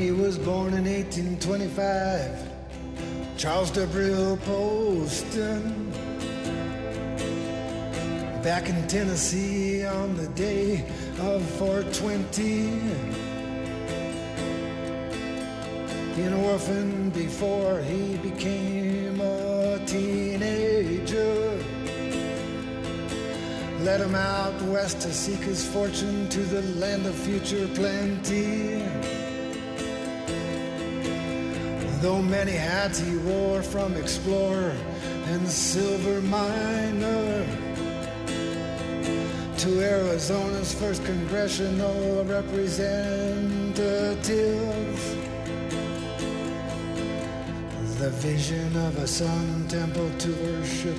He was born in 1825, Charles Debrille Poston, back in Tennessee on the day of 420. In Orphaned before he became a teenager. Led him out west to seek his fortune to the land of future plenty. Though many hats he wore, from explorer and silver miner to Arizona's first congressional representative. The vision of a sun temple to worship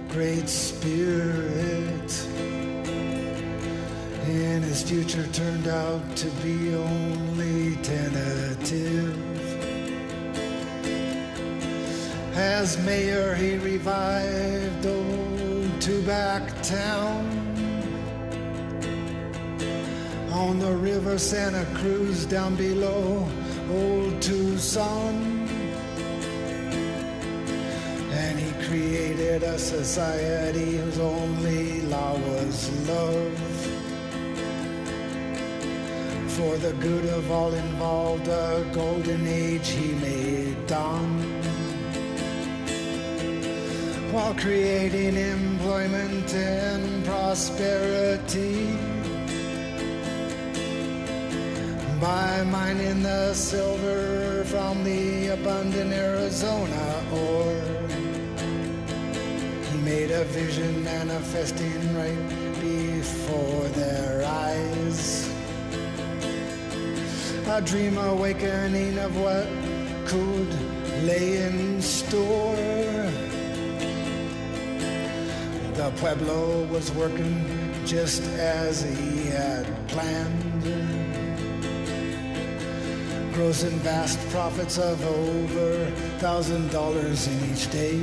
Great Spirit in his future turned out to be only tentative. As mayor he revived old Tubac Town on the river Santa Cruz down below old Tucson. And he created a society whose only law was love. For the good of all involved, a golden age he made dawn, while creating employment and prosperity by mining the silver from the abundant Arizona ore. He made a vision manifesting right before their eyes, a dream awakening of what could lay in store. The Pueblo was working just as he had planned, grossing vast profits of over $1,000 in each day.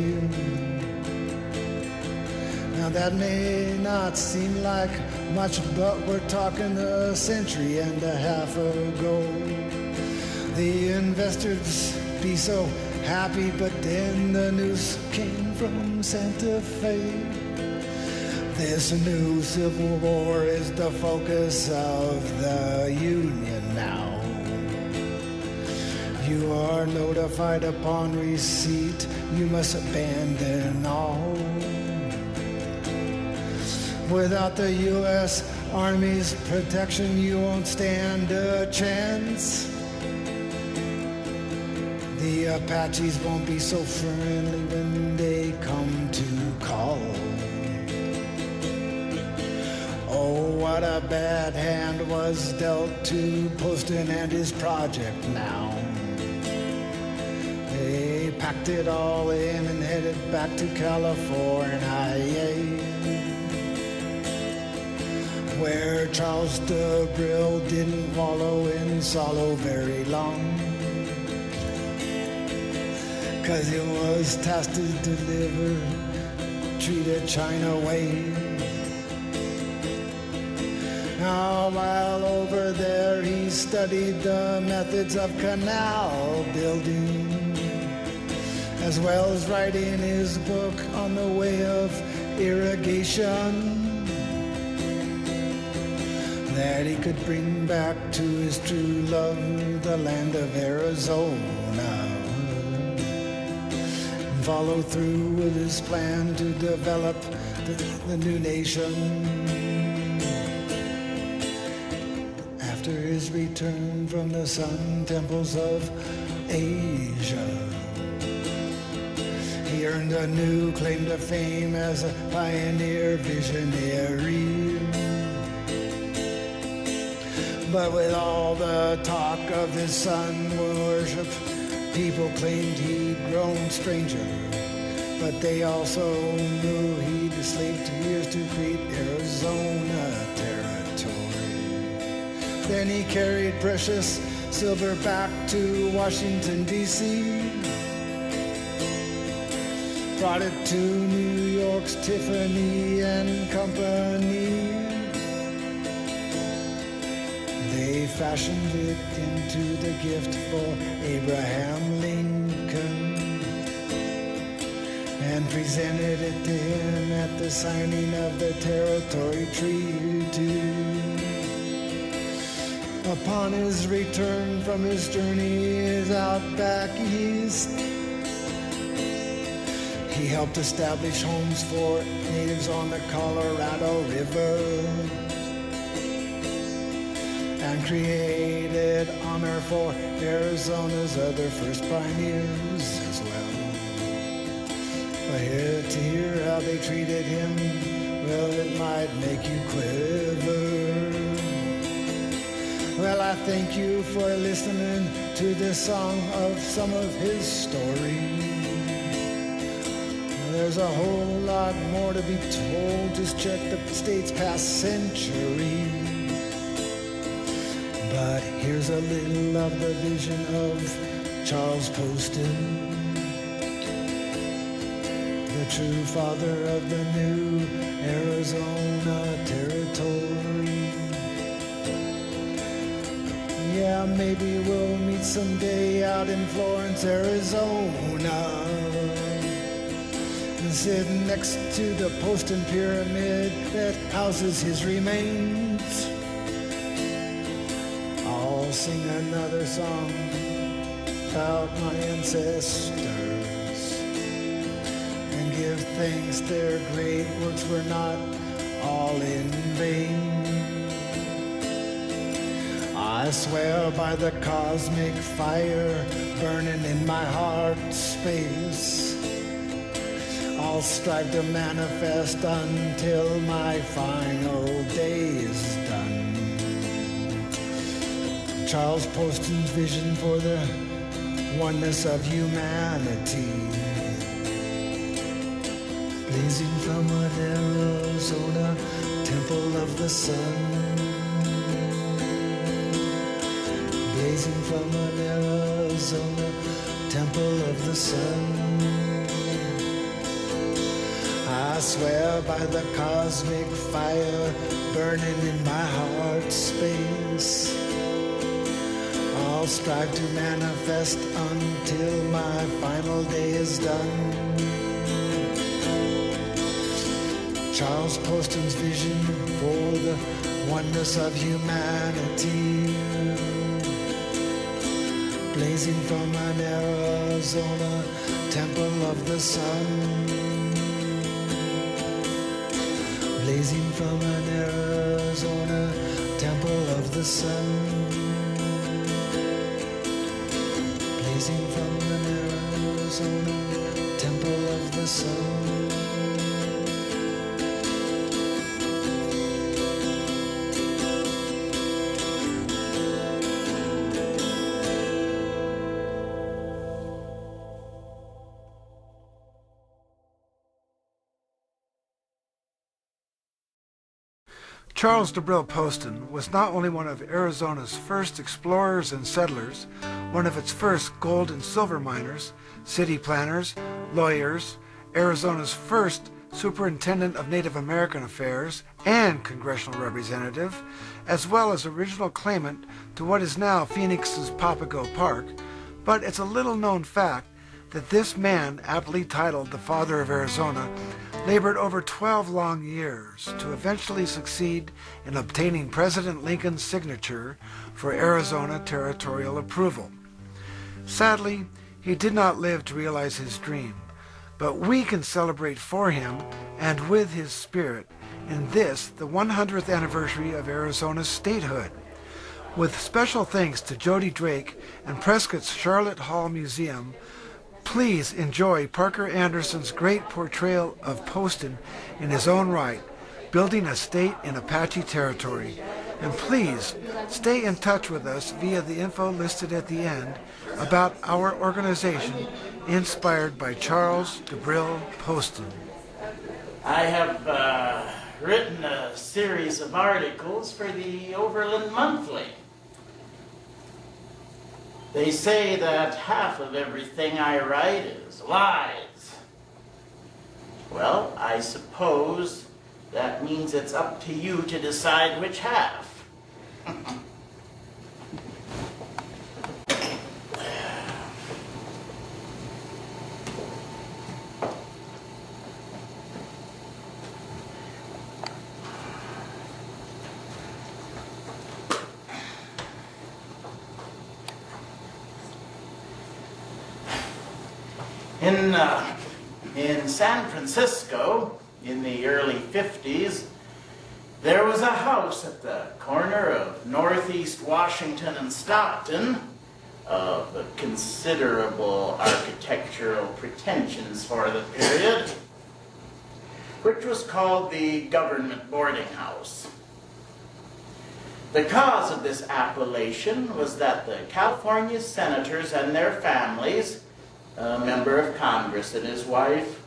Now that may not seem like much, but we're talking a century and a half ago. The investors be so happy, but then the news came from Santa Fe. This new civil war is the focus of the Union now. You are notified upon receipt, you must abandon all. Without the U.S. Army's protection, you won't stand a chance. The Apaches won't be so friendly when they come to call. Oh, what a bad hand was dealt to Poston and his project now. They packed it all in and headed back to California, where Charles Debrille didn't wallow in sorrow very long, 'cause he was tasked to deliver, treated China way. Now while over there he studied the methods of canal building, as well as writing his book on the way of irrigation, that he could bring back to his true love the land of Arizona, and follow through with his plan to develop the new nation. After his return from the sun temples of Asia, he earned a new claim to fame as a pioneer visionary. But with all the talk of his sun worship, people claimed he'd grown stranger. But they also knew he'd slaved years to create Arizona territory. Then he carried precious silver back to Washington, D.C., brought it to New York's Tiffany and Company. They fashioned it into the gift for Abraham Lincoln and presented it to him at the signing of the Territory Treaty. Upon his return from his journeys out back east, he helped establish homes for natives on the Colorado River and created honor for Arizona's other first pioneers as well. But here to hear how they treated him, well, it might make you quiver. Well, I thank you for listening to this song of some of his story. There's a whole lot more to be told, just check the state's past century. But here's a little of the vision of Charles Poston, the true father of the new Arizona Territory. Yeah, maybe we'll meet someday out in Florence, Arizona, and sit next to the Poston Pyramid that houses his remains. I'll sing another song about my ancestors and give thanks their great works were not all in vain. I swear by the cosmic fire burning in my heart space, I'll strive to manifest until my final day is done. Charles Poston's vision for the oneness of humanity, blazing from an Arizona temple of the sun. Blazing from an Arizona temple of the sun. I swear by the cosmic fire burning in my heart space, I'll strive to manifest until my final day is done. Charles Poston's vision for the oneness of humanity, blazing from an Arizona temple of the sun. Blazing from an Arizona temple of the sun. Blazing from an Arizona temple of the sun. Charles Debrille Poston was not only one of Arizona's first explorers and settlers, one of its first gold and silver miners, city planners, lawyers, Arizona's first superintendent of Native American affairs and congressional representative, as well as original claimant to what is now Phoenix's Papago Park. But it's a little-known fact that this man, aptly titled the Father of Arizona, labored over 12 long years to eventually succeed in obtaining President Lincoln's signature for Arizona territorial approval. Sadly, he did not live to realize his dream, but we can celebrate for him and with his spirit in this, the 100th anniversary of Arizona's statehood. With special thanks to Jody Drake and Prescott's Charlotte Hall Museum, please enjoy Parker Anderson's great portrayal of Poston in his own right, building a state in Apache territory. And please stay in touch with us via the info listed at the end about our organization inspired by Charles Debrille Poston. I have written a series of articles for the Overland Monthly. They say that half of everything I write is lies. Well, I suppose that means it's up to you to decide which half. In San Francisco, in the early 50s, there was a house at the corner of Northeast Washington and Stockton of considerable architectural pretensions for the period, which was called the Government Boarding House. The cause of this appellation was that the California senators and their families, a member of Congress and his wife,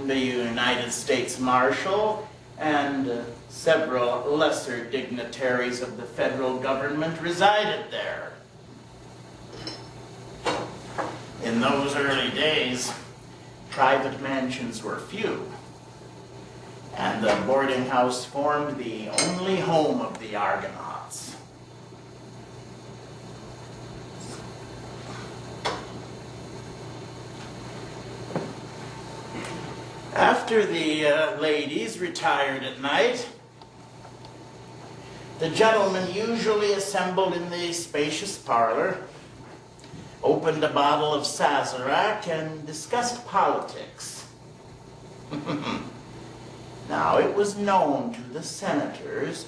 the United States Marshal, and several lesser dignitaries of the federal government resided there. In those early days, private mansions were few, and the boarding house formed the only home of the Argonauts. After the ladies retired at night, the gentlemen usually assembled in the spacious parlor, opened a bottle of Sazerac, and discussed politics. Now, it was known to the senators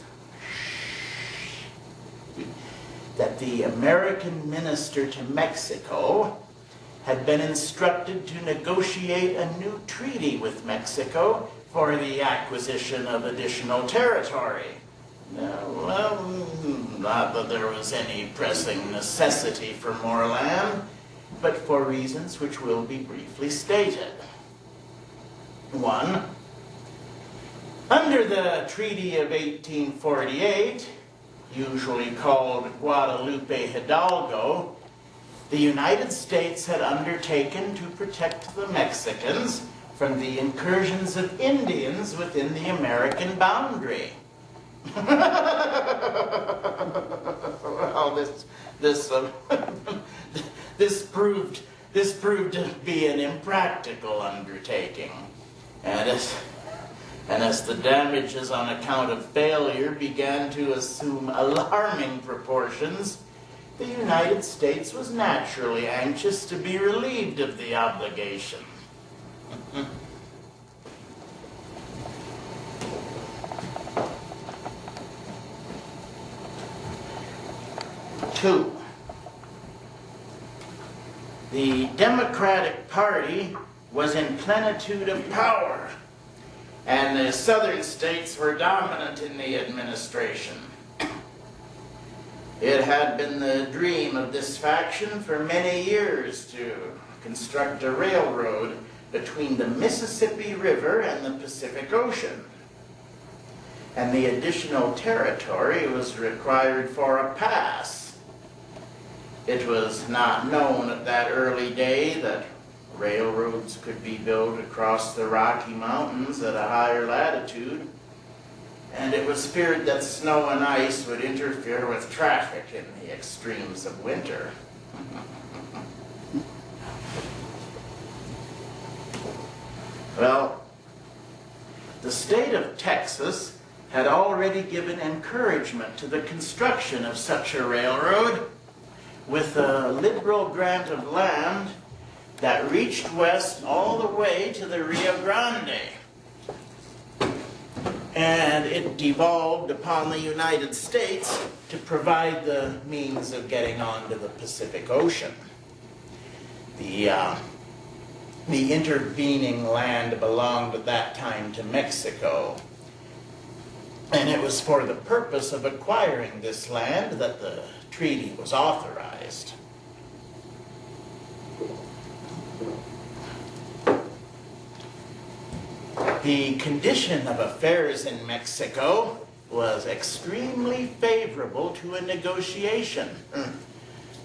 that the American minister to Mexico had been instructed to negotiate a new treaty with Mexico for the acquisition of additional territory. Well, not that there was any pressing necessity for more land, but for reasons which will be briefly stated. 1. Under the Treaty of 1848, usually called Guadalupe Hidalgo, the United States had undertaken to protect the Mexicans from the incursions of Indians within the American boundary. Well, this proved to be an impractical undertaking, and as the damages on account of failure began to assume alarming proportions, the United States was naturally anxious to be relieved of the obligation. 2. The Democratic Party was in plenitude of power, and the southern states were dominant in the administration. It had been the dream of this faction for many years to construct a railroad between the Mississippi River and the Pacific Ocean, and the additional territory was required for a pass. It was not known at that early day that railroads could be built across the Rocky Mountains at a higher latitude, and it was feared that snow and ice would interfere with traffic in the extremes of winter. Well, the state of Texas had already given encouragement to the construction of such a railroad with a liberal grant of land that reached west all the way to the Rio Grande. And it devolved upon the United States to provide the means of getting onto the Pacific Ocean. The intervening land belonged at that time to Mexico, and it was for the purpose of acquiring this land that the treaty was authorized. The condition of affairs in Mexico was extremely favorable to a negotiation.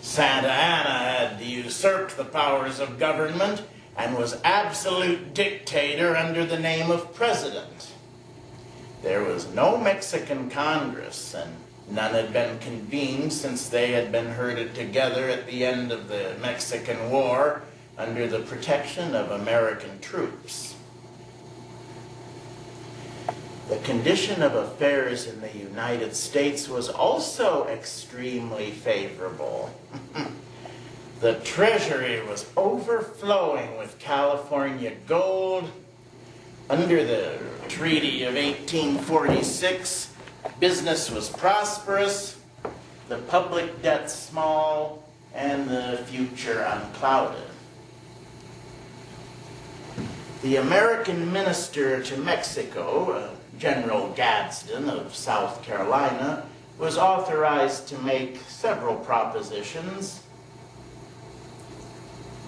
Santa Anna had usurped the powers of government and was absolute dictator under the name of president. There was no Mexican Congress, and none had been convened since they had been herded together at the end of the Mexican War under the protection of American troops. The condition of affairs in the United States was also extremely favorable. The treasury was overflowing with California gold. Under the Treaty of 1846, business was prosperous, the public debt small, and the future unclouded. The American minister to Mexico, General Gadsden of South Carolina, was authorized to make several propositions.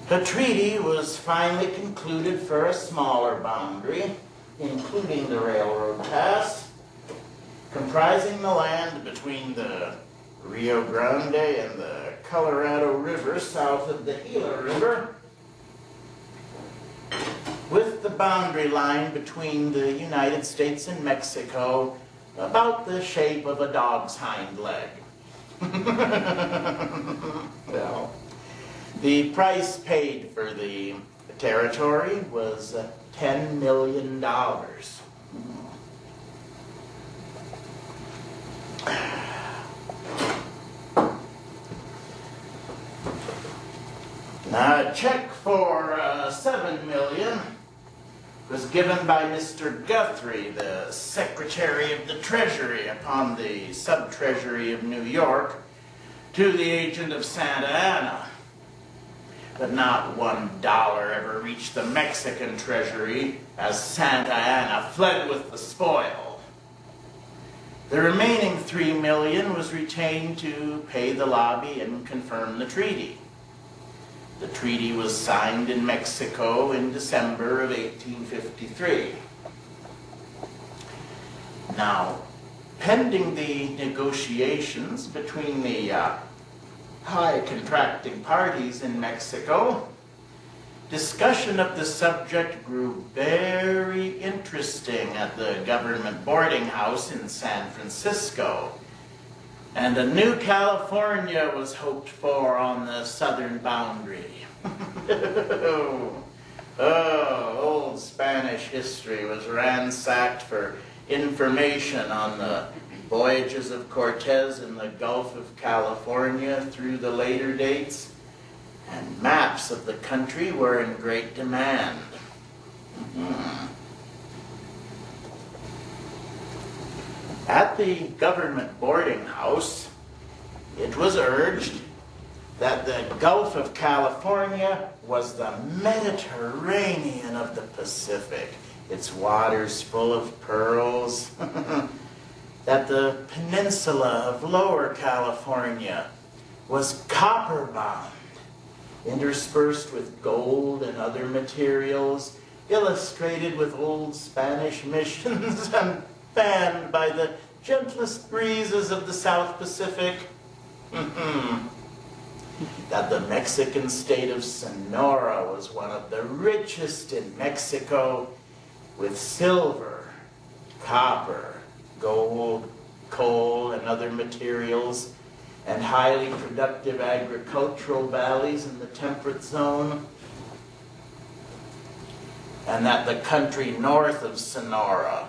The treaty was finally concluded for a smaller boundary, including the railroad pass, comprising the land between the Rio Grande and the Colorado River south of the Gila River, with the boundary line between the United States and Mexico about the shape of a dog's hind leg. Well, the price paid for the territory was $10 million. Now, a check for $7 million was given by Mr. Guthrie, the Secretary of the Treasury upon the Sub-Treasury of New York, to the agent of Santa Anna. But not $1 ever reached the Mexican treasury as Santa Anna fled with the spoil. The remaining $3 million was retained to pay the lobby and confirm the treaty. The treaty was signed in Mexico in December of 1853. Now, pending the negotiations between the high contracting parties in Mexico, discussion of the subject grew very interesting at the government boarding house in San Francisco, and a new California was hoped for on the southern boundary. Old Spanish history was ransacked for information on the voyages of Cortez in the Gulf of California through the later dates, and maps of the country were in great demand. At the government boarding house, it was urged that the Gulf of California was the Mediterranean of the Pacific, its waters full of pearls, that the peninsula of Lower California was copper-bound, interspersed with gold and other materials, illustrated with old Spanish missions and fanned by the gentlest breezes of the South Pacific. That the Mexican state of Sonora was one of the richest in Mexico, with silver, copper, gold, coal, and other materials, and highly productive agricultural valleys in the temperate zone. And that the country north of Sonora,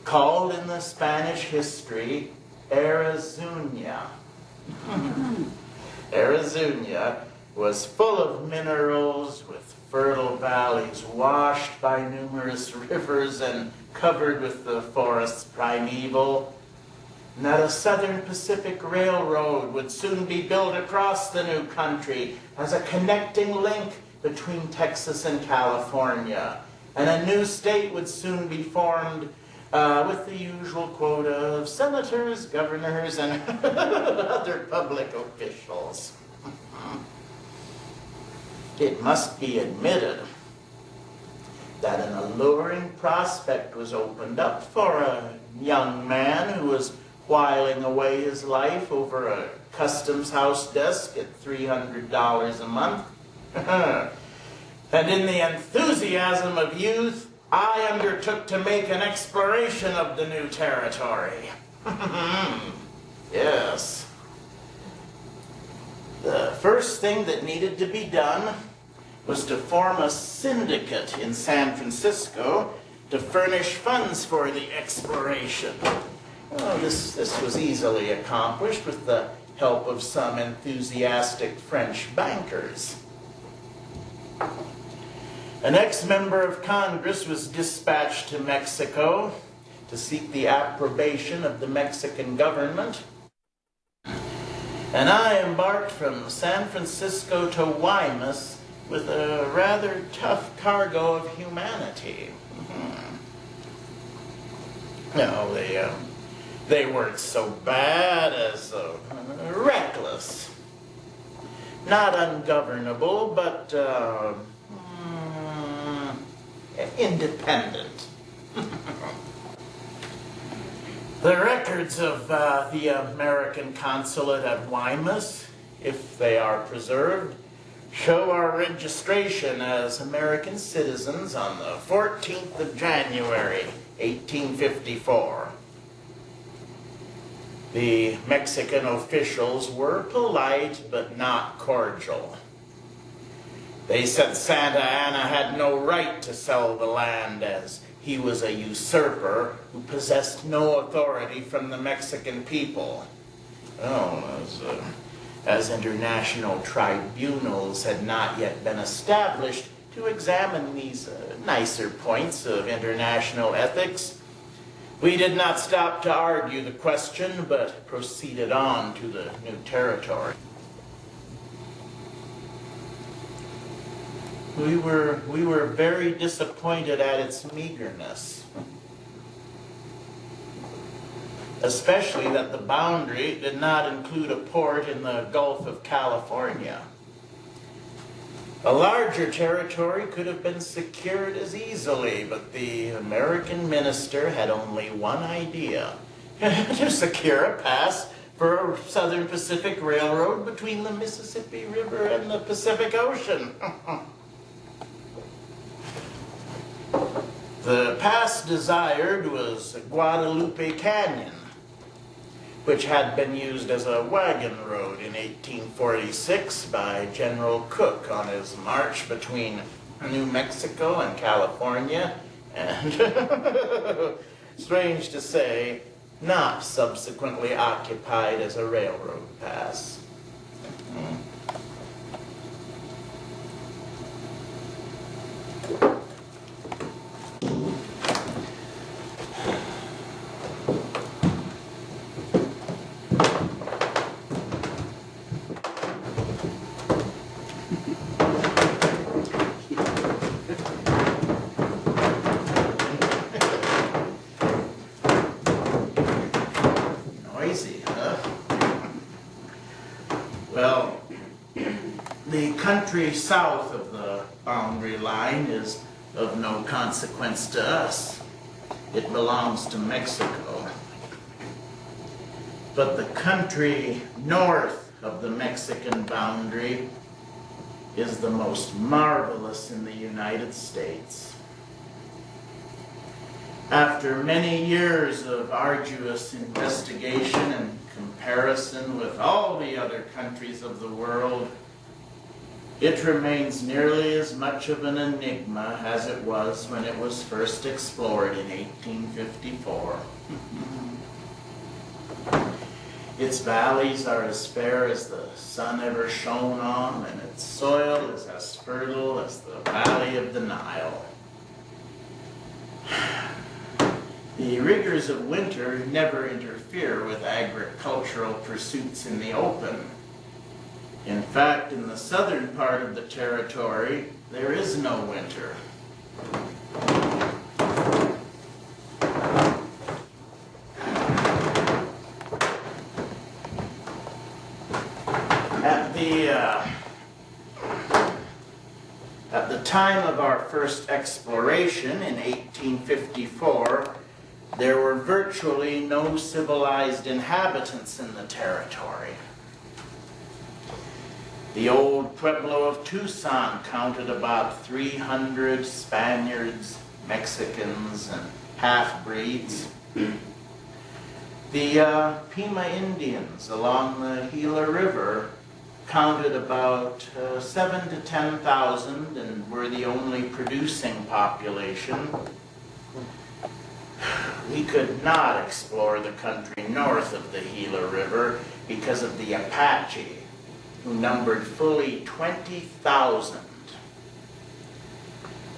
called in the Spanish history Arizona, Arizona was full of minerals, with fertile valleys washed by numerous rivers and covered with the forests primeval, and that a Southern Pacific Railroad would soon be built across the new country as a connecting link between Texas and California, and a new state would soon be formed with the usual quota of senators, governors, and other public officials. It must be admitted that an alluring prospect was opened up for a young man who was whiling away his life over a customs house desk at $300 a month. And in the enthusiasm of youth, I undertook to make an exploration of the new territory. Yes. The first thing that needed to be done was to form a syndicate in San Francisco to furnish funds for the exploration. Well, this was easily accomplished with the help of some enthusiastic French bankers. An ex-member of Congress was dispatched to Mexico to seek the approbation of the Mexican government, and I embarked from San Francisco to Guaymas with a rather tough cargo of humanity. No, they weren't so bad as reckless. Not ungovernable, but independent. The records of the American consulate at Guaymas, if they are preserved, show our registration as American citizens on the 14th of January, 1854. The Mexican officials were polite but not cordial. They said Santa Anna had no right to sell the land as he was a usurper who possessed no authority from the Mexican people. As international tribunals had not yet been established to examine these nicer points of international ethics, we did not stop to argue the question, but proceeded on to the new territory. We were very disappointed at its meagerness, especially that the boundary did not include a port in the Gulf of California. A larger territory could have been secured as easily, but the American minister had only one idea: to secure a pass for a Southern Pacific Railroad between the Mississippi River and the Pacific Ocean. The pass desired was Guadalupe Canyon, which had been used as a wagon road in 1846 by General Cook on his march between New Mexico and California, and, strange to say, not subsequently occupied as a railroad pass. Well, the country south of the boundary line is of no consequence to us. It belongs to Mexico. But the country north of the Mexican boundary is the most marvelous in the United States. After many years of arduous investigation and comparison with all the other countries of the world, it remains nearly as much of an enigma as it was when it was first explored in 1854. Its valleys are as fair as the sun ever shone on, and its soil is as fertile as the valley of the Nile. The rigors of winter never interfere with agricultural pursuits in the open. In fact, in the southern part of the territory, there is no winter. At the time of our first exploration in 1854, there were virtually no civilized inhabitants in the territory. The old Pueblo of Tucson counted about 300 Spaniards, Mexicans, and half-breeds. The Pima Indians along the Gila River counted about 7,000 to 10,000 and were the only producing population. We could not explore the country north of the Gila River because of the Apache, who numbered fully 20,000.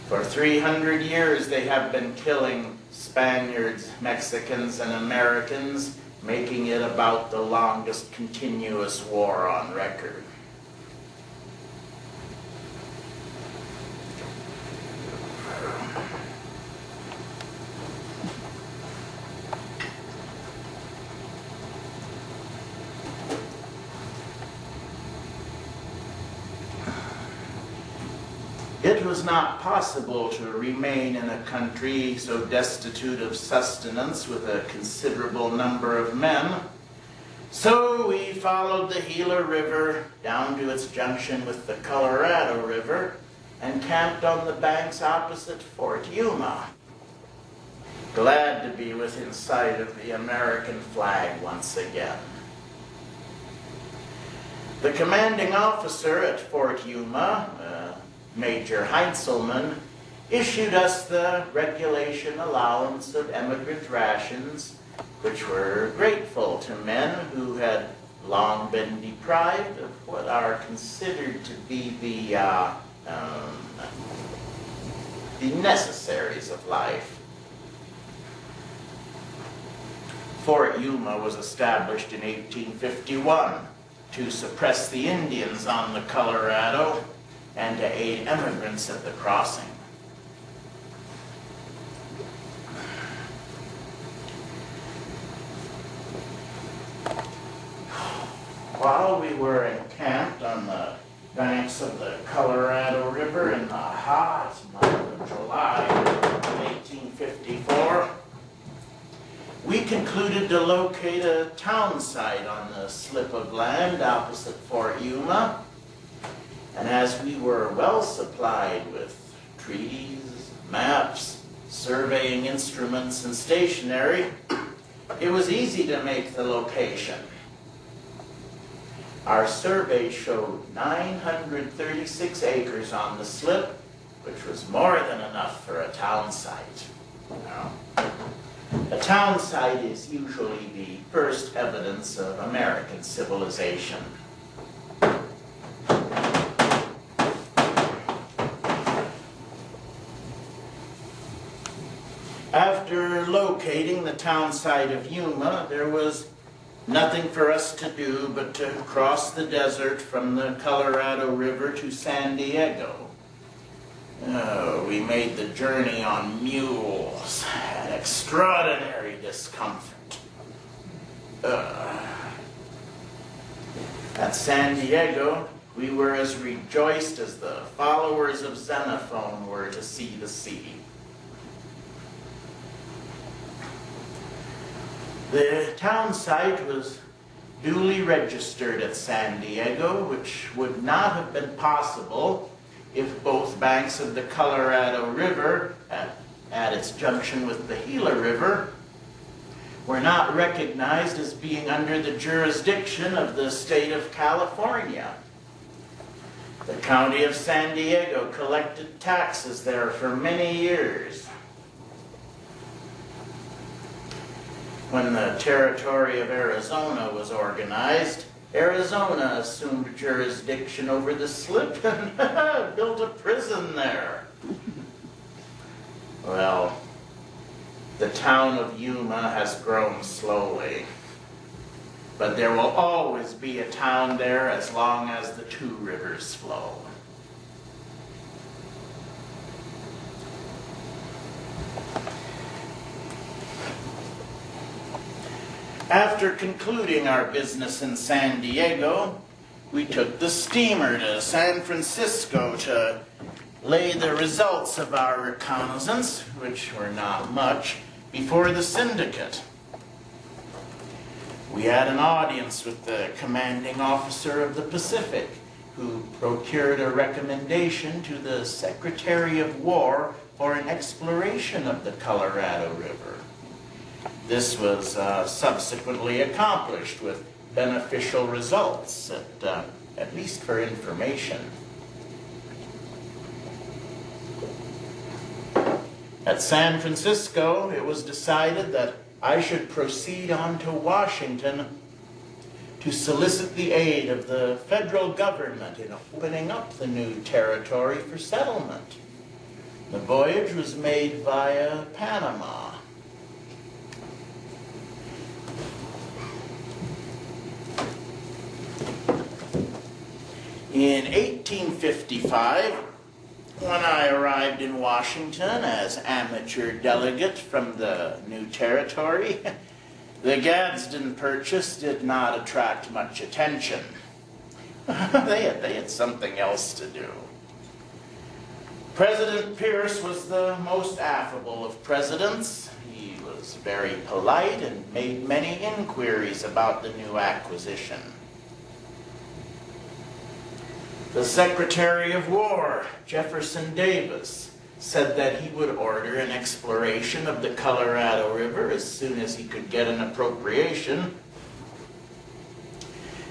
For 300 years they have been killing Spaniards, Mexicans, and Americans, making it about the longest continuous war on record. It was not possible to remain in a country so destitute of sustenance with a considerable number of men, so we followed the Gila River down to its junction with the Colorado River and camped on the banks opposite Fort Yuma, glad to be within sight of the American flag once again. The commanding officer at Fort Yuma, Major Heinzelman, issued us the regulation allowance of emigrant rations, which were grateful to men who had long been deprived of what are considered to be the necessaries of life. Fort Yuma was established in 1851 to suppress the Indians on the Colorado and to aid immigrants at the crossing. While we were encamped on the banks of the Colorado River in the hot month of July of 1854, we concluded to locate a town site on the slip of land opposite Fort Yuma. And as we were well supplied with treaties, maps, surveying instruments, and stationery, it was easy to make the location. Our survey showed 936 acres on the slip, which was more than enough for a town site. Now, a town site is usually the first evidence of American civilization. After locating the town site of Yuma, there was nothing for us to do but to cross the desert from the Colorado River to San Diego. We made the journey on mules, an extraordinary discomfort. At San Diego, we were as rejoiced as the followers of Xenophon were to see the sea. The town site was duly registered at San Diego, which would not have been possible if both banks of the Colorado River, at its junction with the Gila River, were not recognized as being under the jurisdiction of the state of California. The county of San Diego collected taxes there for many years. When the territory of Arizona was organized, Arizona assumed jurisdiction over the slip and built a prison there. Well, the town of Yuma has grown slowly, but there will always be a town there as long as the two rivers flow. After concluding our business in San Diego, we took the steamer to San Francisco to lay the results of our reconnaissance, which were not much, before the syndicate. We had an audience with the commanding officer of the Pacific, who procured a recommendation to the Secretary of War for an exploration of the Colorado River. This was subsequently accomplished with beneficial results, at least for information. At San Francisco, it was decided that I should proceed on to Washington to solicit the aid of the federal government in opening up the new territory for settlement. The voyage was made via Panama. In 1855, when I arrived in Washington as amateur delegate from the new territory, the Gadsden Purchase did not attract much attention. They had something else to do. President Pierce was the most affable of presidents. He was very polite and made many inquiries about the new acquisition. The Secretary of War, Jefferson Davis, said that he would order an exploration of the Colorado River as soon as he could get an appropriation,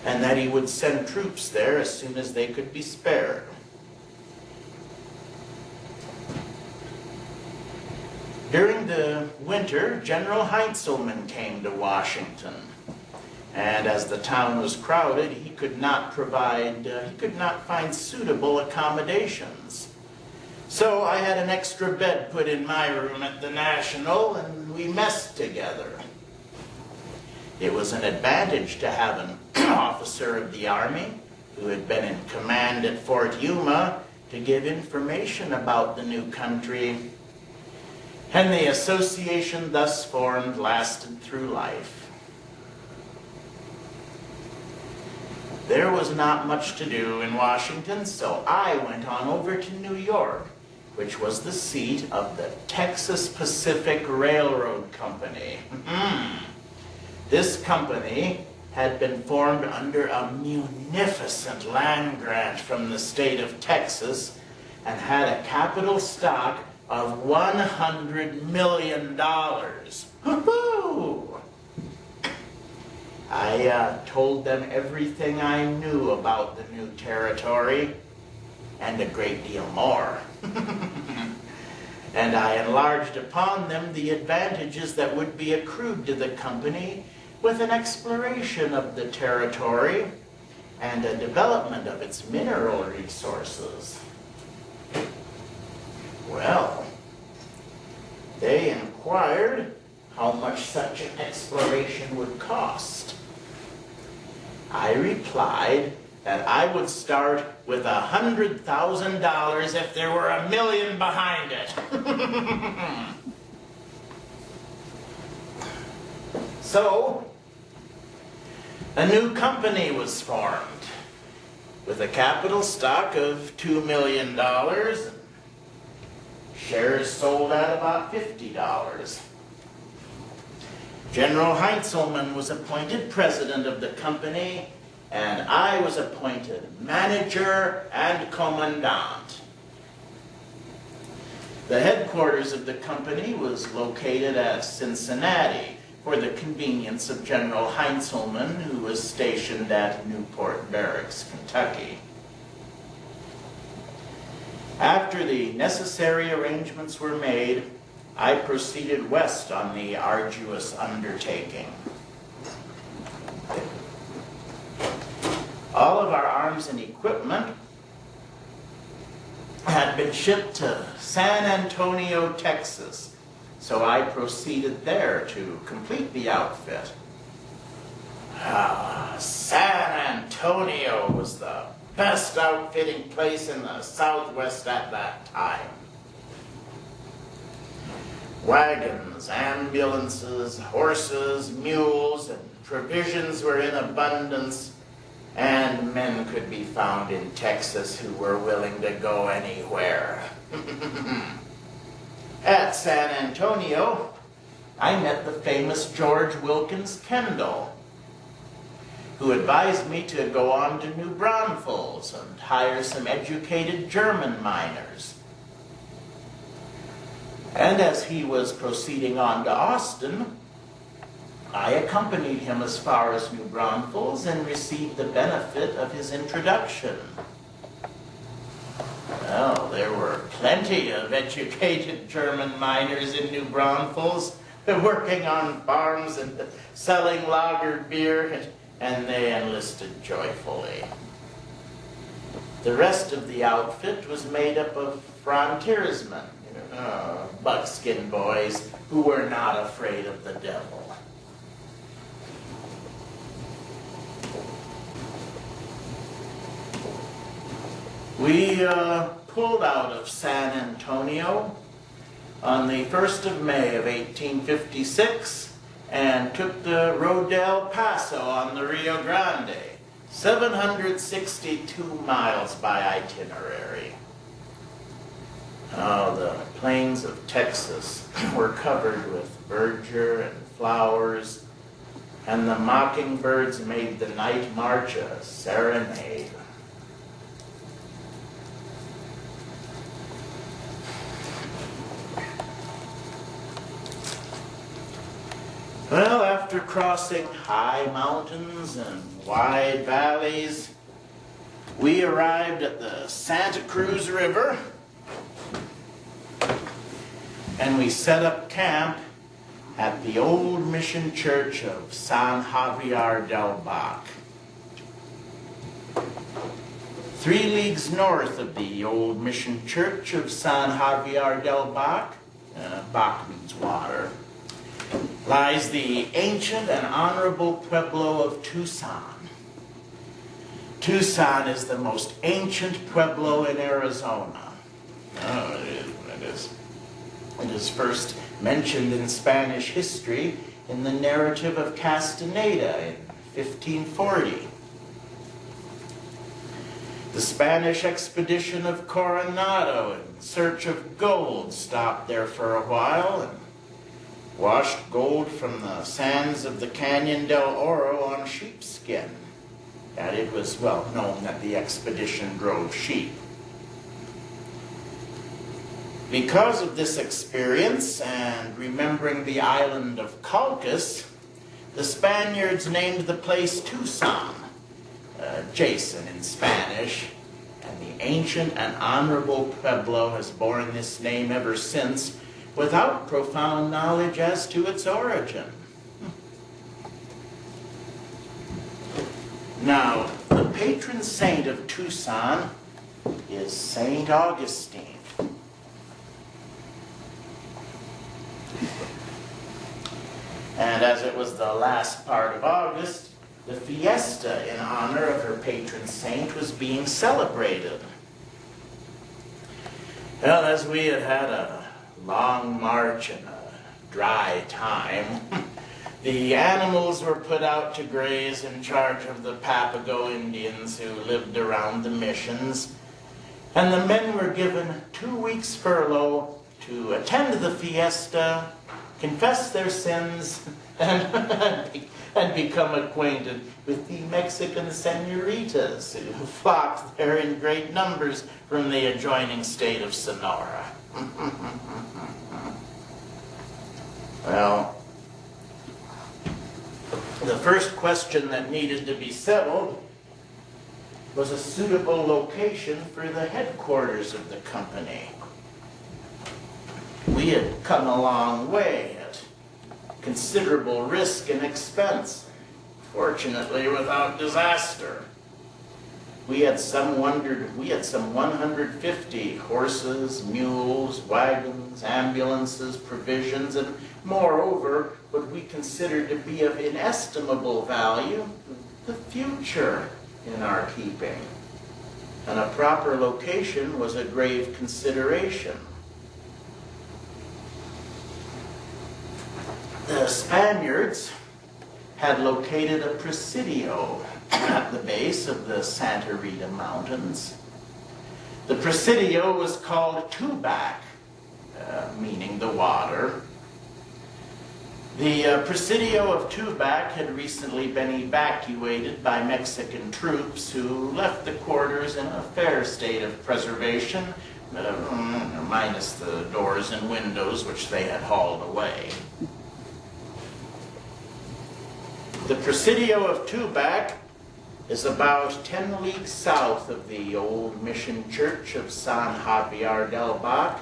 and that he would send troops there as soon as they could be spared. During the winter, General Heintzelman came to Washington. And as the town was crowded, he could not find suitable accommodations. So I had an extra bed put in my room at the National, and we messed together. It was an advantage to have an officer of the Army who had been in command at Fort Yuma to give information about the new country. And the association thus formed lasted through life. There was not much to do in Washington, so I went on over to New York, which was the seat of the Texas Pacific Railroad Company. This company had been formed under a munificent land grant from the state of Texas and had a capital stock of $100 million. Woo-hoo! I told them everything I knew about the new territory, and a great deal more. And I enlarged upon them the advantages that would be accrued to the company with an exploration of the territory and a development of its mineral resources. Well, they inquired how much such an exploration would cost. I replied that I would start with $100,000 if there were $1 million behind it. So, a new company was formed with a capital stock of $2 million, shares sold at about $50. General Heintzelman was appointed president of the company, and I was appointed manager and commandant. The headquarters of the company was located at Cincinnati for the convenience of General Heintzelman, who was stationed at Newport Barracks, Kentucky. After the necessary arrangements were made, I proceeded west on the arduous undertaking. All of our arms and equipment had been shipped to San Antonio, Texas, so I proceeded there to complete the outfit. San Antonio was the best outfitting place in the Southwest at that time. Wagons, ambulances, horses, mules, and provisions were in abundance, and men could be found in Texas who were willing to go anywhere. At San Antonio, I met the famous George Wilkins Kendall, who advised me to go on to New Braunfels and hire some educated German miners. And as he was proceeding on to Austin, I accompanied him as far as New Braunfels and received the benefit of his introduction. Well, there were plenty of educated German miners in New Braunfels working on farms and selling lager beer and they enlisted joyfully. The rest of the outfit was made up of frontiersmen, buckskin boys who were not afraid of the devil. We pulled out of San Antonio on the 1st of May of 1856 and took the road to El Paso on the Rio Grande, 762 miles by itinerary. Oh, the plains of Texas were covered with verdure and flowers, and the mockingbirds made the night march a serenade. Well, after crossing high mountains and wide valleys, we arrived at the Santa Cruz River, and we set up camp at the old mission church of San Javier del Bac. 3 leagues north of the old mission church of San Javier del Bac, Bac means water, lies the ancient and honorable pueblo of Tucson. Tucson is the most ancient pueblo in Arizona. It is first mentioned in Spanish history in the narrative of Castaneda in 1540. The Spanish expedition of Coronado in search of gold stopped there for a while and washed gold from the sands of the Canyon del Oro on sheepskin. And it was well known that the expedition drove sheep. Because of this experience and remembering the island of Colchis, the Spaniards named the place Tucson, Jason in Spanish, and the ancient and honorable pueblo has borne this name ever since, without profound knowledge as to its origin. Now, the patron saint of Tucson is Saint Augustine. And as it was the last part of August, the fiesta in honor of her patron saint was being celebrated. Well, as we had had a long march and a dry time, the animals were put out to graze in charge of the Papago Indians who lived around the missions, and the men were given 2 weeks furlough to attend the fiesta, confess their sins, and become acquainted with the Mexican senoritas who flocked there in great numbers from the adjoining state of Sonora. Well, the first question that needed to be settled was a suitable location for the headquarters of the company. We had come a long way at considerable risk and expense, fortunately without disaster. We had some 150 horses, mules, wagons, ambulances, provisions, and moreover, what we considered to be of inestimable value, the future in our keeping. And a proper location was a grave consideration. The Spaniards had located a presidio at the base of the Santa Rita Mountains. The presidio was called Tubac, meaning the water. The presidio of Tubac had recently been evacuated by Mexican troops who left the quarters in a fair state of preservation, minus the doors and windows which they had hauled away. The presidio of Tubac is about 10 leagues south of the old mission church of San Javier del Bac.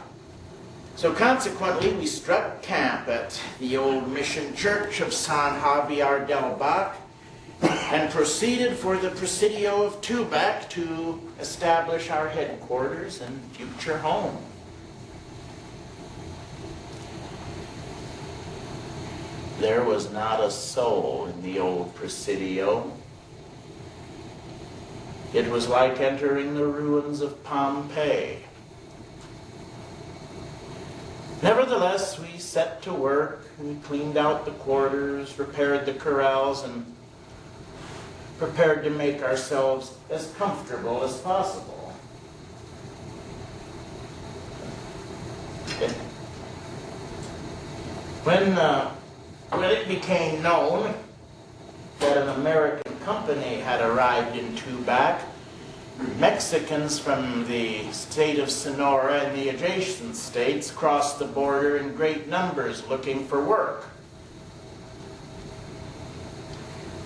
So consequently, we struck camp at the old mission church of San Javier del Bac and proceeded for the Presidio of Tubac to establish our headquarters and future home. There was not a soul in the old Presidio. It was like entering the ruins of Pompeii. Nevertheless, we set to work. We cleaned out the quarters, repaired the corrals, and prepared to make ourselves as comfortable as possible. When it became known that an American company had arrived in Tubac, Mexicans from the state of Sonora and the adjacent states crossed the border in great numbers looking for work.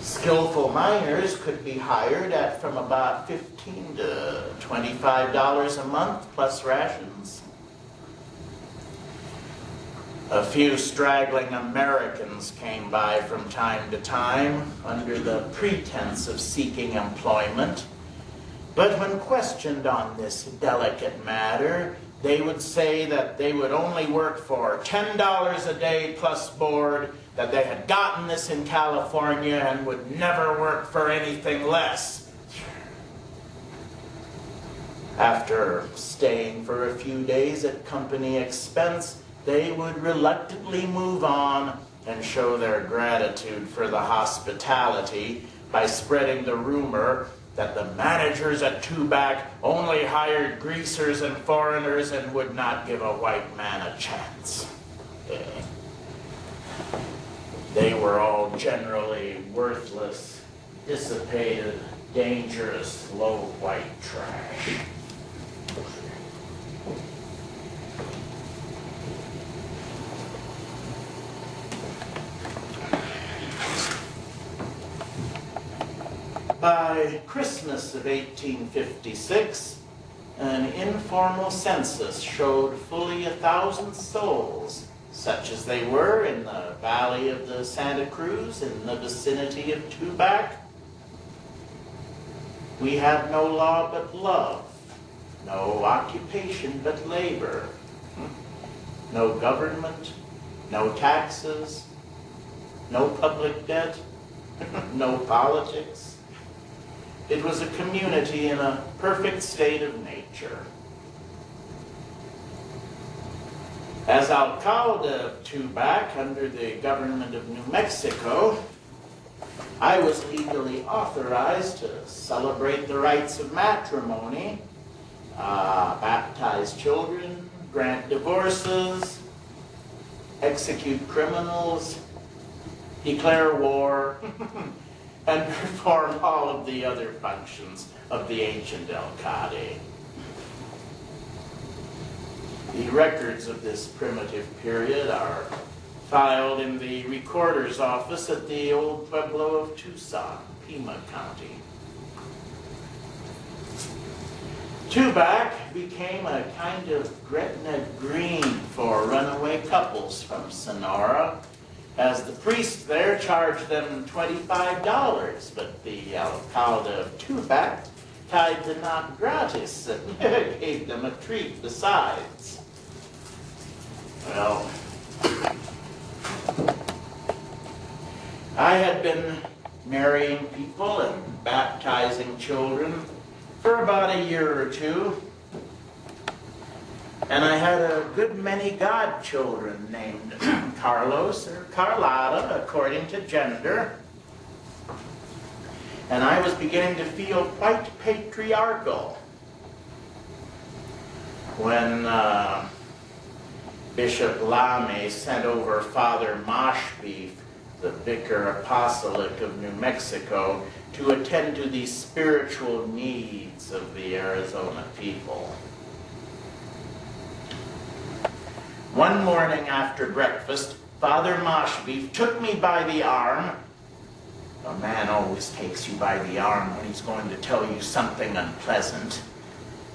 Skillful miners could be hired at from about $15 to $25 a month plus rations. A few straggling Americans came by from time to time under the pretense of seeking employment. But when questioned on this delicate matter, they would say that they would only work for $10 a day plus board, that they had gotten this in California and would never work for anything less. After staying for a few days at company expense, they would reluctantly move on and show their gratitude for the hospitality by spreading the rumor that the managers at Tubac only hired greasers and foreigners and would not give a white man a chance. They were all generally worthless, dissipated, dangerous, low white trash. By Christmas of 1856, an informal census showed fully 1,000 souls, such as they were in the valley of the Santa Cruz in the vicinity of Tubac. We had no law but love, no occupation but labor, no government, no taxes, no public debt, no politics. It was a community in a perfect state of nature. As alcalde of Tubac under the government of New Mexico, I was legally authorized to celebrate the rites of matrimony, baptize children, grant divorces, execute criminals, declare war, and perform all of the other functions of the ancient alcalde. The records of this primitive period are filed in the recorder's office at the old Pueblo of Tucson, Pima County. Tubac became a kind of Gretna Green for runaway couples from Sonora, as the priest there charged them $25, but the alcalde of Tubac tied the knot gratis and gave them a treat besides. Well, I had been marrying people and baptizing children for about a year or two, and I had a good many godchildren named Carlos or Carlotta, according to gender. And I was beginning to feel quite patriarchal when Bishop Lame sent over Father Moshbeef, the vicar apostolic of New Mexico, to attend to the spiritual needs of the Arizona people. One morning after breakfast, Father Moshbeef took me by the arm. A man always takes you by the arm when he's going to tell you something unpleasant.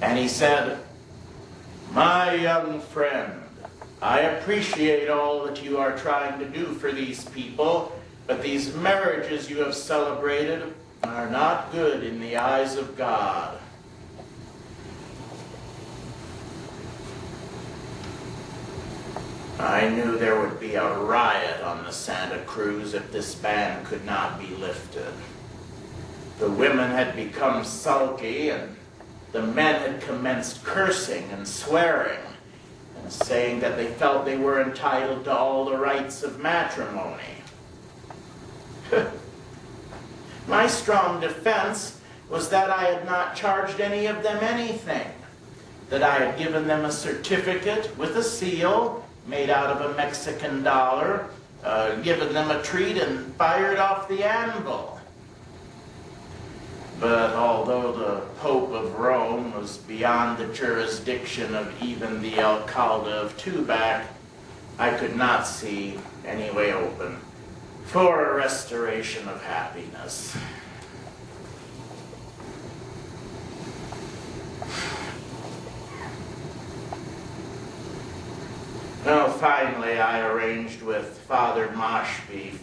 And he said, "My young friend, I appreciate all that you are trying to do for these people, but these marriages you have celebrated are not good in the eyes of God. I knew there would be a riot on the Santa Cruz if this ban could not be lifted. The women had become sulky, and the men had commenced cursing and swearing, and saying that they felt they were entitled to all the rights of matrimony. My strong defense was that I had not charged any of them anything, that I had given them a certificate with a seal made out of a Mexican dollar, given them a treat, and fired off the anvil. But although the Pope of Rome was beyond the jurisdiction of even the Alcalde of Tubac, I could not see any way open for a restoration of happiness. Well, finally I arranged with Father Moshbeef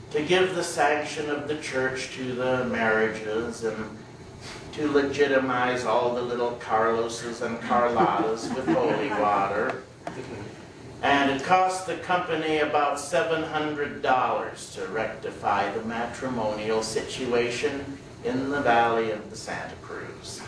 to give the sanction of the church to the marriages and to legitimize all the little Carloses and Carlotas with holy water. And it cost the company about $700 to rectify the matrimonial situation in the valley of the Santa Cruz.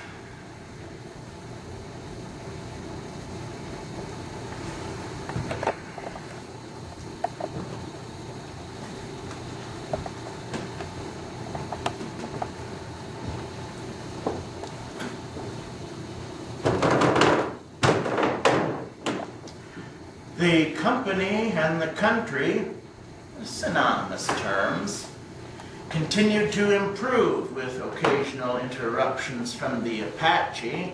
The company and the country, synonymous terms, continued to improve with occasional interruptions from the Apache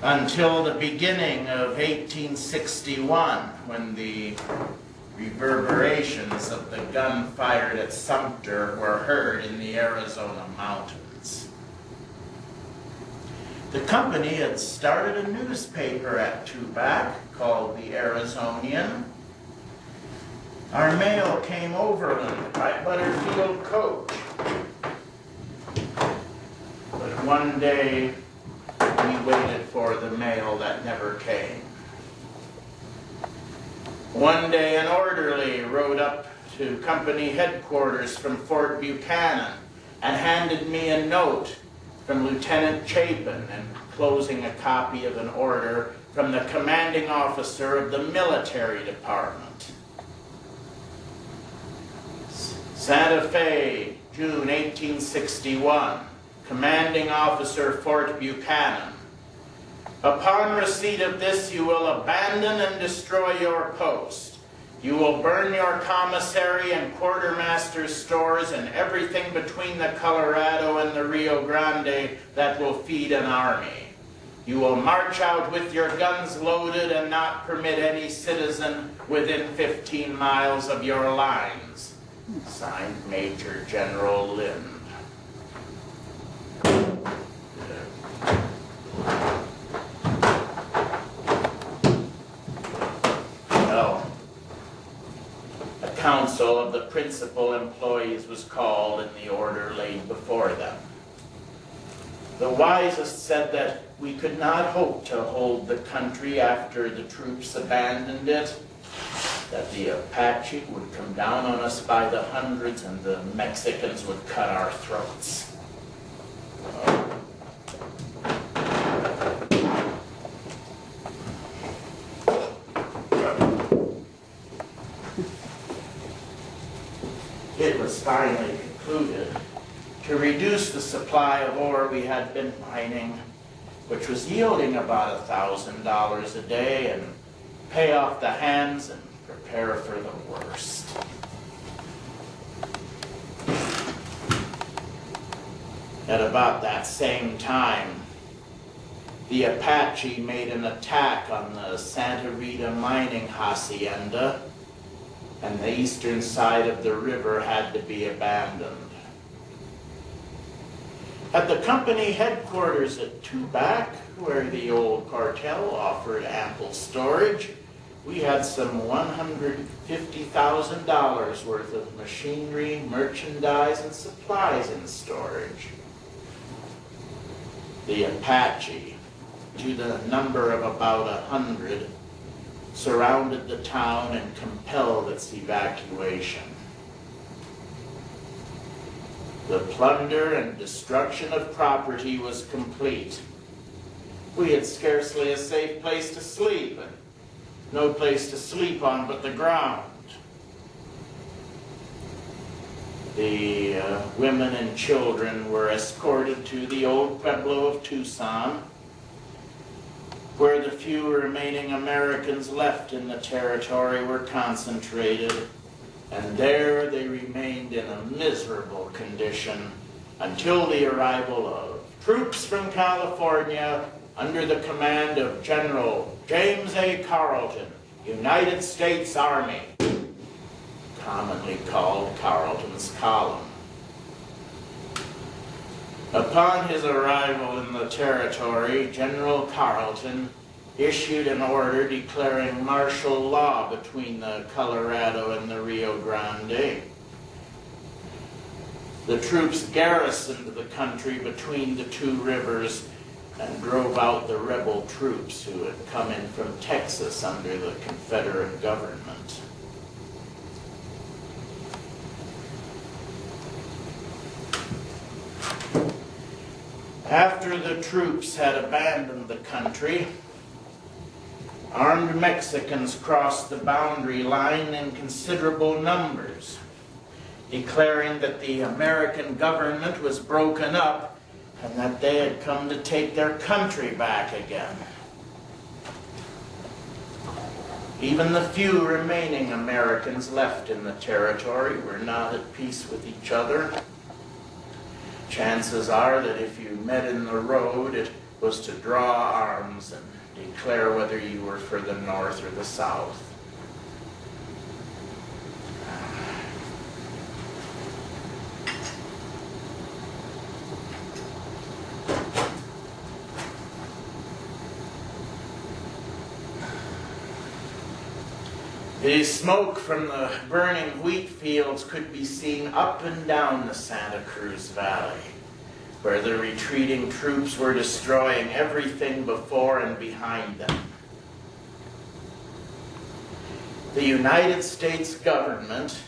until the beginning of 1861, when the reverberations of the gun fired at Sumter were heard in the Arizona mountains. The company had started a newspaper at Tubac called the Arizonian. Our mail came overland by Butterfield coach. But one day we waited for the mail that never came. One day an orderly rode up to company headquarters from Fort Buchanan and handed me a note from Lieutenant Chapin, enclosing a copy of an order from the commanding officer of the military department. Santa Fe, June 1861, commanding officer Fort Buchanan. Upon receipt of this, you will abandon and destroy your post. You will burn your commissary and quartermaster's stores and everything between the Colorado and the Rio Grande that will feed an army. You will march out with your guns loaded and not permit any citizen within 15 miles of your lines. Signed, Major General Lind. A council of the principal employees was called and the order laid before them. The wisest said that we could not hope to hold the country after the troops abandoned it, that the Apache would come down on us by the hundreds and the Mexicans would cut our throats. It was finally concluded to reduce the supply of ore we had been mining, which was yielding about $1,000 a day, and pay off the hands and prepare for the worst. At about that same time, the Apache made an attack on the Santa Rita mining hacienda, and the eastern side of the river had to be abandoned. At the company headquarters at Tubac, where the old cartel offered ample storage, we had some $150,000 worth of machinery, merchandise, and supplies in storage. The Apache, to the number of about 100, surrounded the town and compelled its evacuation. The plunder and destruction of property was complete. We had scarcely a safe place to sleep, and no place to sleep on but the ground. The women and children were escorted to the old Pueblo of Tucson, where the few remaining Americans left in the territory were concentrated, and there they remained in a miserable condition until the arrival of troops from California under the command of General James A. Carleton, United States Army, commonly called Carleton's Column. Upon his arrival in the territory, General Carleton issued an order declaring martial law between the Colorado and the Rio Grande. The troops garrisoned the country between the two rivers and drove out the rebel troops who had come in from Texas under the Confederate government. After the troops had abandoned the country, armed Mexicans crossed the boundary line in considerable numbers, declaring that the American government was broken up and that they had come to take their country back again. Even the few remaining Americans left in the territory were not at peace with each other. Chances are that if you met in the road, it was to draw arms and declare whether you were for the North or the South. The smoke from the burning wheat fields could be seen up and down the Santa Cruz Valley, where the retreating troops were destroying everything before and behind them. The United States government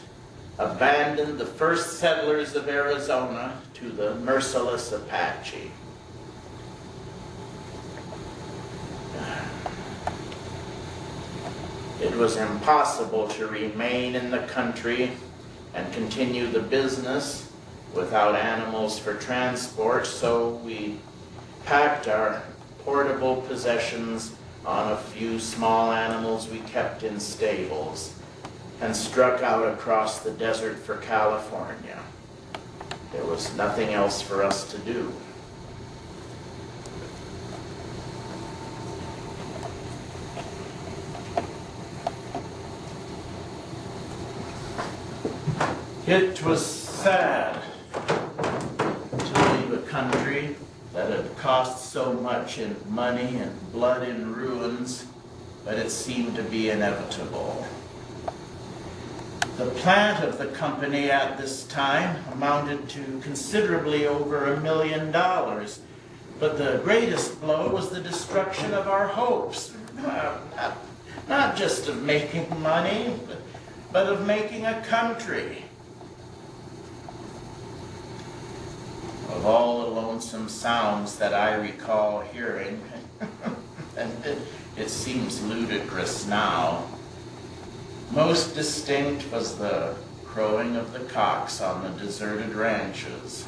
abandoned the first settlers of Arizona to the merciless Apache. It was impossible to remain in the country and continue the business without animals for transport, so we packed our portable possessions on a few small animals we kept in stables and struck out across the desert for California. There was nothing else for us to do. It was sad to leave a country that had cost so much in money and blood in ruins, but it seemed to be inevitable. The plant of the company at this time amounted to considerably over $1 million, but the greatest blow was the destruction of our hopes, not just of making money, but of making a country. Of all the lonesome sounds that I recall hearing, and it seems ludicrous now, most distinct was the crowing of the cocks on the deserted ranches.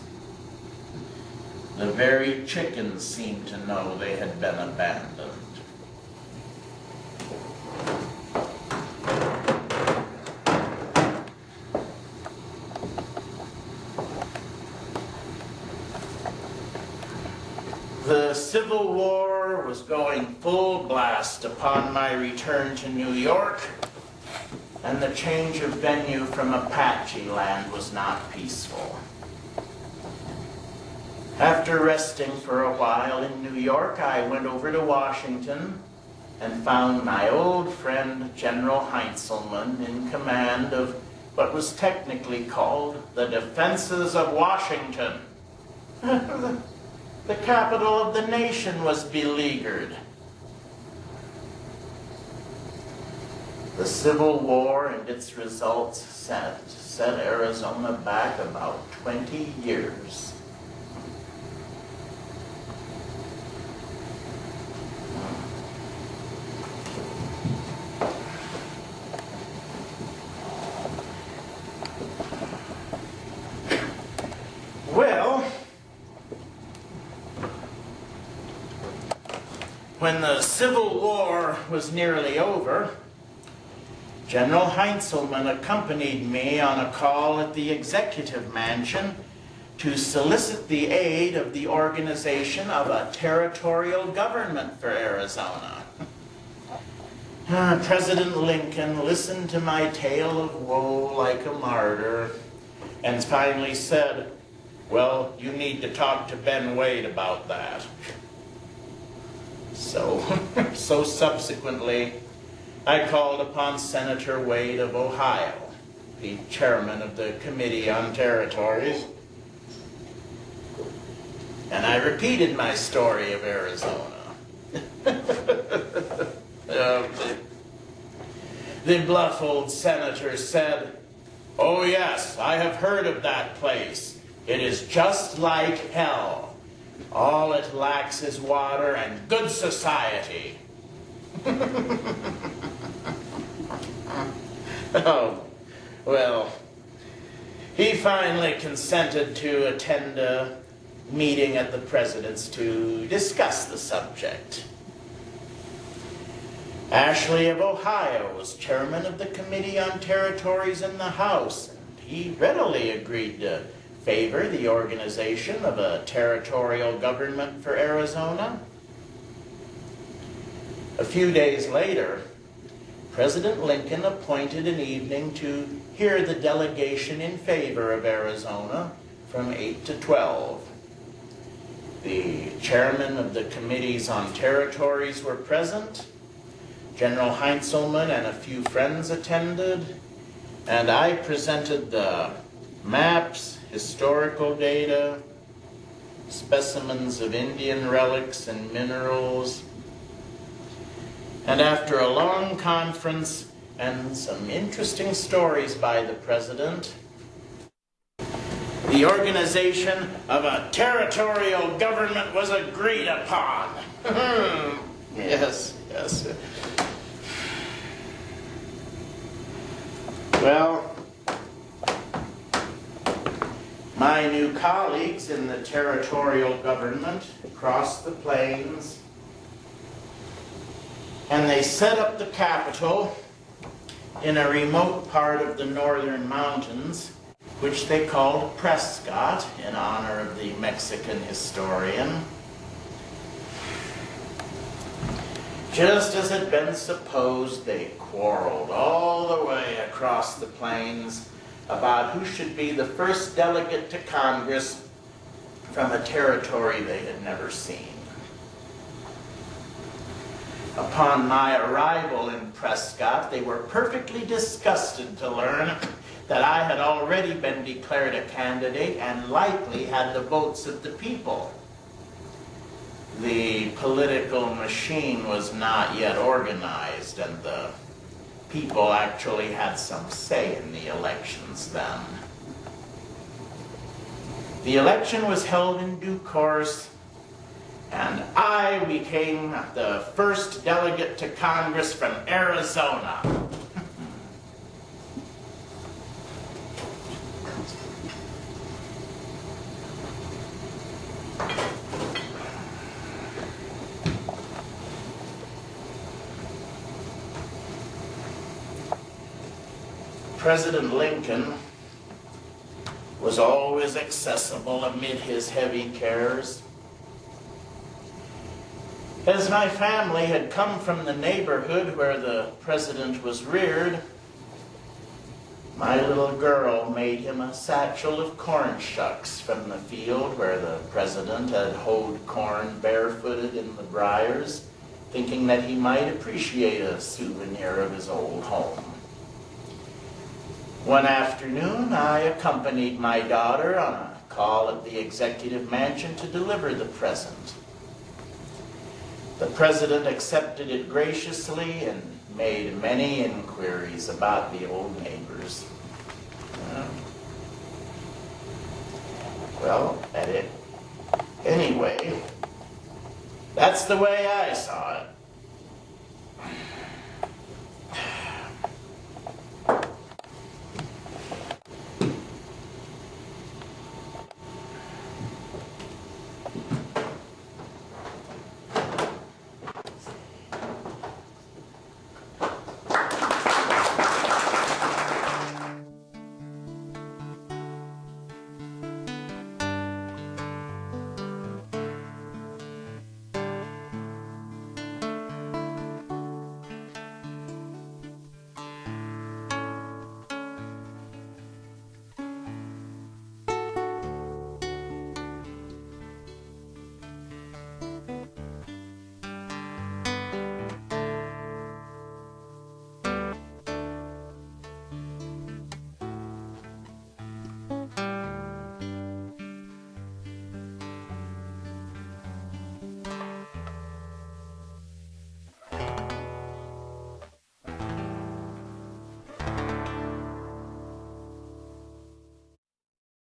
The very chickens seemed to know they had been abandoned. The Civil War was going full blast upon my return to New York, and the change of venue from Apache land was not peaceful. After resting for a while in New York, I went over to Washington and found my old friend General Heintzelman in command of what was technically called the Defenses of Washington. The capital of the nation was beleaguered. The Civil War and its results set Arizona back about 20 years. Well, when the Civil War was nearly over, General Heintzelman accompanied me on a call at the Executive Mansion to solicit the aid of the organization of a territorial government for Arizona. President Lincoln listened to my tale of woe like a martyr and finally said, "Well, you need to talk to Ben Wade about that." So subsequently, I called upon Senator Wade of Ohio, the chairman of the Committee on Territories, and I repeated my story of Arizona. The bluff old senator said, "Oh yes, I have heard of that place. It is just like hell. All it lacks is water and good society." Oh, well, he finally consented to attend a meeting at the president's to discuss the subject. Ashley of Ohio was chairman of the Committee on Territories in the House, and he readily agreed to favor the organization of a territorial government for Arizona. A few days later, President Lincoln appointed an evening to hear the delegation in favor of Arizona from 8 to 12. The chairman of the committees on territories were present. General Heintzelman and a few friends attended, and I presented the maps, historical data, specimens of Indian relics and minerals. And after a long conference and some interesting stories by the president, the organization of a territorial government was agreed upon. Yes. Well, my new colleagues in the territorial government crossed the plains, and they set up the capital in a remote part of the northern mountains, which they called Prescott in honor of the Mexican historian. Just as had been supposed, they quarreled all the way across the plains about who should be the first delegate to Congress from a territory they had never seen. Upon my arrival in Prescott, they were perfectly disgusted to learn that I had already been declared a candidate and likely had the votes of the people. The political machine was not yet organized, and the people actually had some say in the elections then. The election was held in due course, and I became the first delegate to Congress from Arizona. President Lincoln was always accessible amid his heavy cares. As my family had come from the neighborhood where the president was reared, my little girl made him a satchel of corn shucks from the field where the president had hoed corn barefooted in the briars thinking that he might appreciate a souvenir of his old home. One afternoon, I accompanied my daughter on a call at the executive mansion to deliver the present. The president accepted it graciously and made many inquiries about the old neighbors. Anyway, that's the way I saw it.